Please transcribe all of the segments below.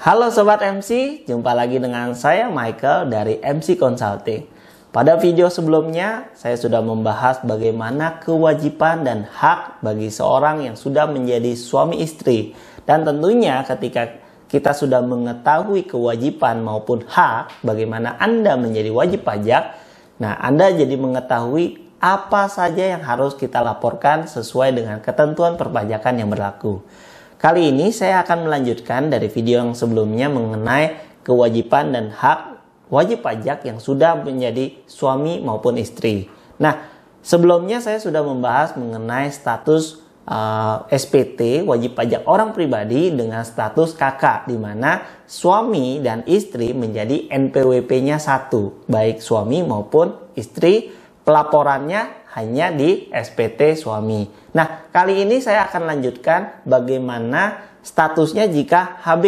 Halo Sobat MC, jumpa lagi dengan saya Michael dari MC Consulting. Pada video sebelumnya, saya sudah membahas bagaimana kewajiban dan hak bagi seorang yang sudah menjadi suami istri. Dan tentunya ketika kita sudah mengetahui kewajiban maupun hak, bagaimana Anda menjadi wajib pajak, nah Anda jadi mengetahui apa saja yang harus kita laporkan sesuai dengan ketentuan perpajakan yang berlaku. Kali ini saya akan melanjutkan dari video yang sebelumnya mengenai kewajiban dan hak wajib pajak yang sudah menjadi suami maupun istri. Nah, sebelumnya saya sudah membahas mengenai status SPT, wajib pajak orang pribadi dengan status kakak, di mana suami dan istri menjadi NPWP-nya satu, baik suami maupun istri, pelaporannya hanya di SPT suami. Nah, kali ini saya akan lanjutkan bagaimana statusnya jika HB,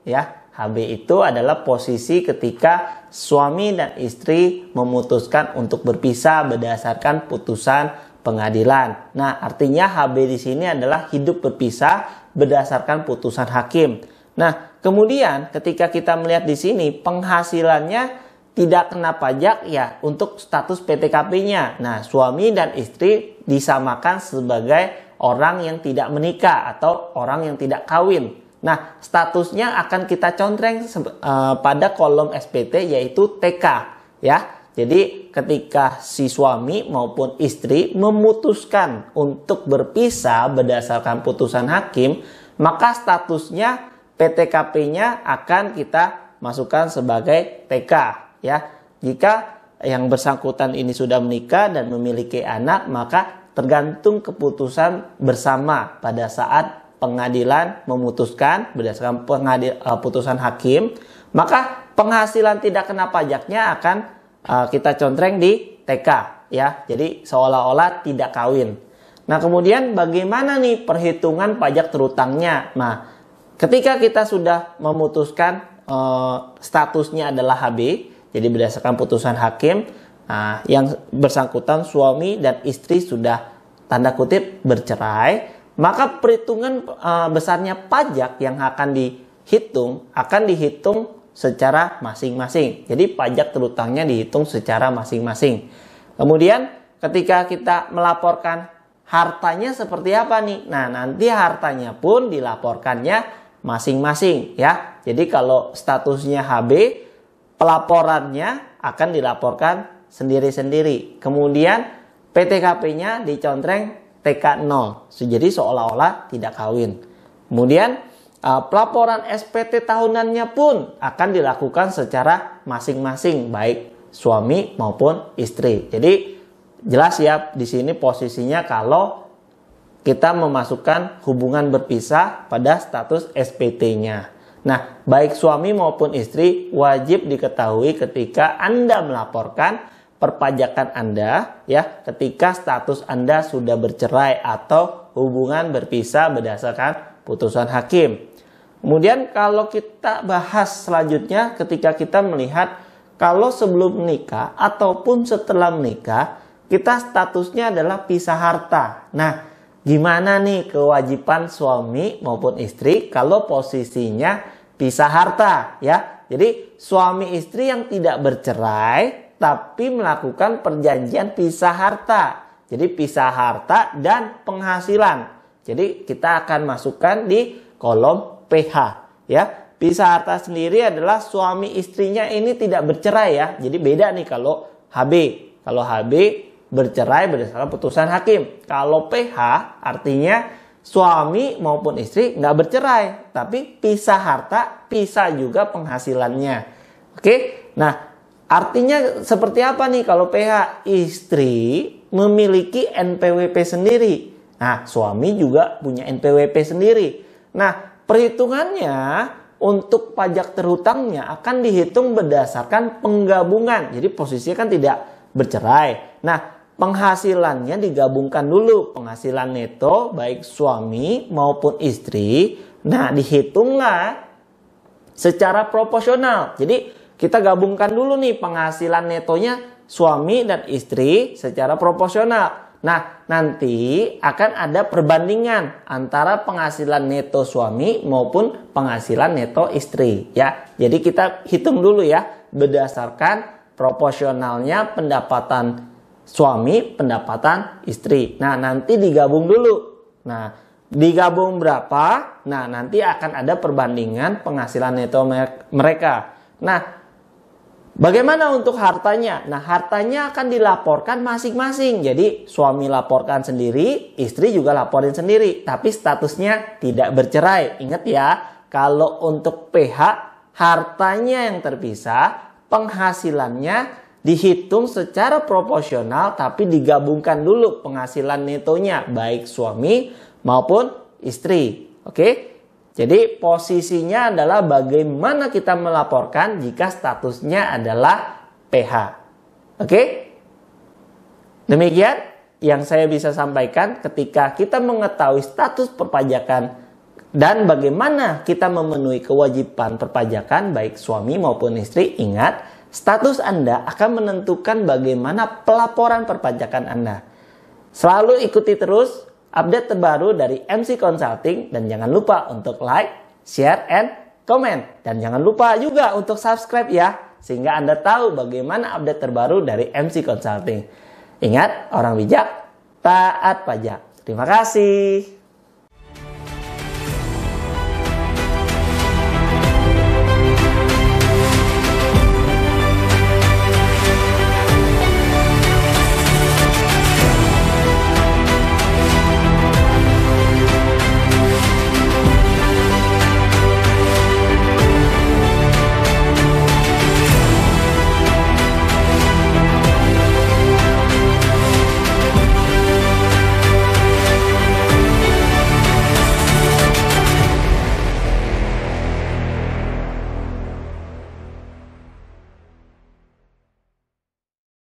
ya. HB itu adalah posisi ketika suami dan istri memutuskan untuk berpisah berdasarkan putusan pengadilan. Nah, artinya HB di sini adalah hidup berpisah berdasarkan putusan hakim. Nah, kemudian ketika kita melihat di sini penghasilannya tidak kena pajak ya untuk status PTKP-nya. Nah, suami dan istri disamakan sebagai orang yang tidak menikah atau orang yang tidak kawin. Nah, statusnya akan kita contreng pada kolom SPT yaitu TK ya. Jadi ketika si suami maupun istri memutuskan untuk berpisah berdasarkan putusan hakim, maka statusnya PTKP-nya akan kita masukkan sebagai TK ya. Jika yang bersangkutan ini sudah menikah dan memiliki anak, maka tergantung keputusan bersama pada saat pengadilan memutuskan berdasarkan putusan hakim, maka penghasilan tidak kena pajaknya akan kita contreng di TK ya. Jadi seolah-olah tidak kawin. Nah, kemudian bagaimana nih perhitungan pajak terutangnya? Nah, ketika kita sudah memutuskan statusnya adalah HB, jadi berdasarkan putusan hakim, yang bersangkutan suami dan istri sudah tanda kutip bercerai, maka perhitungan besarnya pajak yang akan dihitung secara masing-masing. Jadi pajak terutangnya dihitung secara masing-masing. Kemudian ketika kita melaporkan hartanya seperti apa nih? Nah, nanti hartanya pun dilaporkannya masing-masing ya. Jadi kalau statusnya HB, pelaporannya akan dilaporkan sendiri-sendiri. Kemudian PTKP-nya dicontreng TK0. Jadi seolah-olah tidak kawin. Kemudian pelaporan SPT tahunannya pun akan dilakukan secara masing-masing, baik suami maupun istri. Jadi jelas ya di sini posisinya kalau kita memasukkan hubungan berpisah pada status SPT-nya. Nah, baik suami maupun istri wajib diketahui ketika Anda melaporkan perpajakan Anda ya, ketika status Anda sudah bercerai atau hubungan berpisah berdasarkan putusan hakim. Kemudian kalau kita bahas selanjutnya ketika kita melihat kalau sebelum menikah ataupun setelah menikah kita statusnya adalah pisah harta. Nah, gimana nih kewajiban suami maupun istri kalau posisinya pisah harta ya? Jadi suami istri yang tidak bercerai tapi melakukan perjanjian pisah harta. Jadi pisah harta dan penghasilan. Jadi kita akan masukkan di kolom PH ya. Pisah harta sendiri adalah suami istrinya ini tidak bercerai ya. Jadi beda nih kalau HB. Kalau HB bercerai berdasarkan putusan hakim. Kalau PH artinya suami maupun istri nggak bercerai, tapi pisah harta, pisah juga penghasilannya. Oke, nah artinya seperti apa nih kalau PH? Istri memiliki NPWP sendiri. Nah, suami juga punya NPWP sendiri. Nah, perhitungannya untuk pajak terhutangnya akan dihitung berdasarkan penggabungan. Jadi posisinya kan tidak bercerai. Nah, penghasilannya digabungkan dulu. Penghasilan neto baik suami maupun istri. Nah, dihitunglah secara proporsional. Jadi kita gabungkan dulu nih penghasilan netonya suami dan istri secara proporsional. Nah, nanti akan ada perbandingan antara penghasilan neto suami maupun penghasilan neto istri ya. Jadi kita hitung dulu ya berdasarkan proporsionalnya pendapatan suami, pendapatan istri. Nah, nanti digabung dulu. Nah, digabung berapa? Nah, nanti akan ada perbandingan penghasilan neto mereka. Nah, bagaimana untuk hartanya? Nah, hartanya akan dilaporkan masing-masing. Jadi, suami laporkan sendiri, istri juga laporin sendiri. Tapi statusnya tidak bercerai. Ingat ya, kalau untuk PH, hartanya yang terpisah, penghasilannya dihitung secara proporsional, tapi digabungkan dulu penghasilan netonya, baik suami maupun istri. Oke? Jadi posisinya adalah bagaimana kita melaporkan jika statusnya adalah PH. Oke? Demikian yang saya bisa sampaikan ketika kita mengetahui status perpajakan dan bagaimana kita memenuhi kewajiban perpajakan baik suami maupun istri. Ingat, status Anda akan menentukan bagaimana pelaporan perpajakan Anda. Selalu ikuti terus update terbaru dari MC Consulting dan jangan lupa untuk like, share, and comment. Dan jangan lupa juga untuk subscribe ya, sehingga Anda tahu bagaimana update terbaru dari MC Consulting. Ingat, orang bijak taat pajak. Terima kasih.